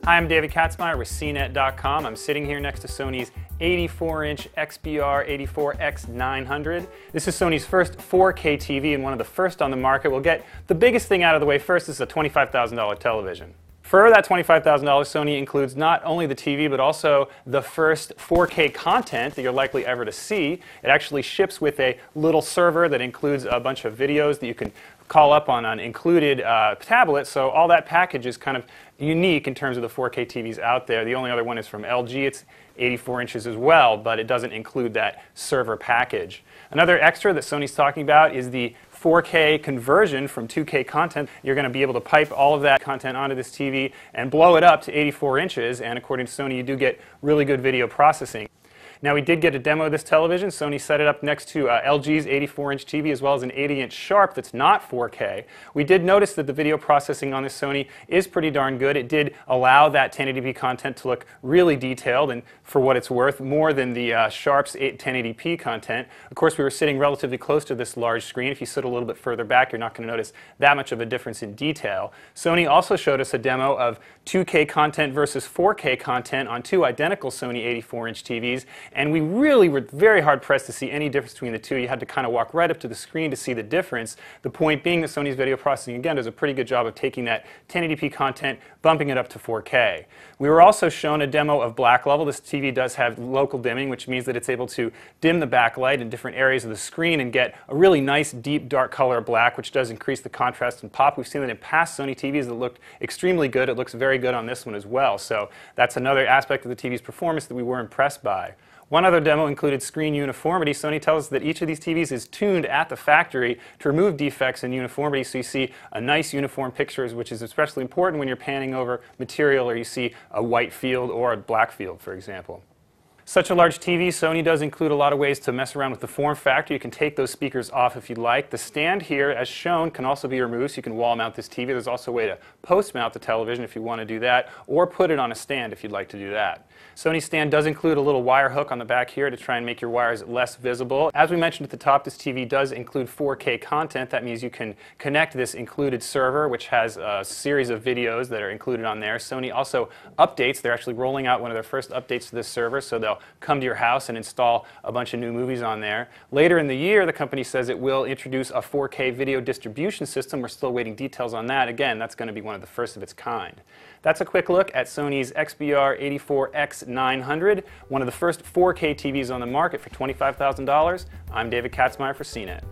Hi, I'm David Katzmaier with CNET.com. I'm sitting here next to Sony's 84-inch XBR84X900. This is Sony's first 4K TV and one of the first on the market. We'll get the biggest thing out of the way first. This is a $25,000 television. For that $25,000, Sony includes not only the TV, but also the first 4K content that you're likely ever to see. It actually ships with a little server that includes a bunch of videos that you can call up on an included tablet, so all that package is kind of unique in terms of the 4K TVs out there. The only other one is from LG. It's 84 inches as well, but it doesn't include that server package. Another extra that Sony's talking about is the 4K conversion from 2K content. You're going to be able to pipe all of that content onto this TV and blow it up to 84 inches, and according to Sony, you do get really good video processing. Now, we did get a demo of this television. Sony set it up next to LG's 84-inch TV as well as an 80-inch Sharp that's not 4K. We did notice that the video processing on this Sony is pretty darn good. It did allow that 1080p content to look really detailed, and for what it's worth, more than the Sharp's 1080p content. Of course, we were sitting relatively close to this large screen. If you sit a little bit further back, you're not going to notice that much of a difference in detail. Sony also showed us a demo of 2K content versus 4K content on two identical Sony 84-inch TVs. And we really were very hard-pressed to see any difference between the two. You had to kind of walk right up to the screen to see the difference. The point being that Sony's video processing, again, does a pretty good job of taking that 1080p content, bumping it up to 4K. We were also shown a demo of black level. This TV does have local dimming, which means that it's able to dim the backlight in different areas of the screen and get a really nice, deep, dark color of black, which does increase the contrast and pop. We've seen that in past Sony TVs that looked extremely good. It looks very good on this one as well. So that's another aspect of the TV's performance that we were impressed by. One other demo included screen uniformity. Sony tells us that each of these TVs is tuned at the factory to remove defects in uniformity, so you see a nice uniform picture, which is especially important when you're panning over material or you see a white field or a black field, for example. Such a large TV, Sony does include a lot of ways to mess around with the form factor. You can take those speakers off if you'd like. The stand here, as shown, can also be removed, so you can wall mount this TV. There's also a way to post mount the television if you want to do that, or put it on a stand if you'd like to do that. Sony's stand does include a little wire hook on the back here to try and make your wires less visible. As we mentioned at the top, this TV does include 4K content. That means you can connect this included server, which has a series of videos that are included on there. Sony also updates. They're actually rolling out one of their first updates to this server, so they'll come to your house and install a bunch of new movies on there. Later in the year, the company says it will introduce a 4K video distribution system. We're still waiting details on that. Again, that's going to be one of the first of its kind. That's a quick look at Sony's XBR84X900, one of the first 4K TVs on the market for $25,000. I'm David Katzmaier for CNET.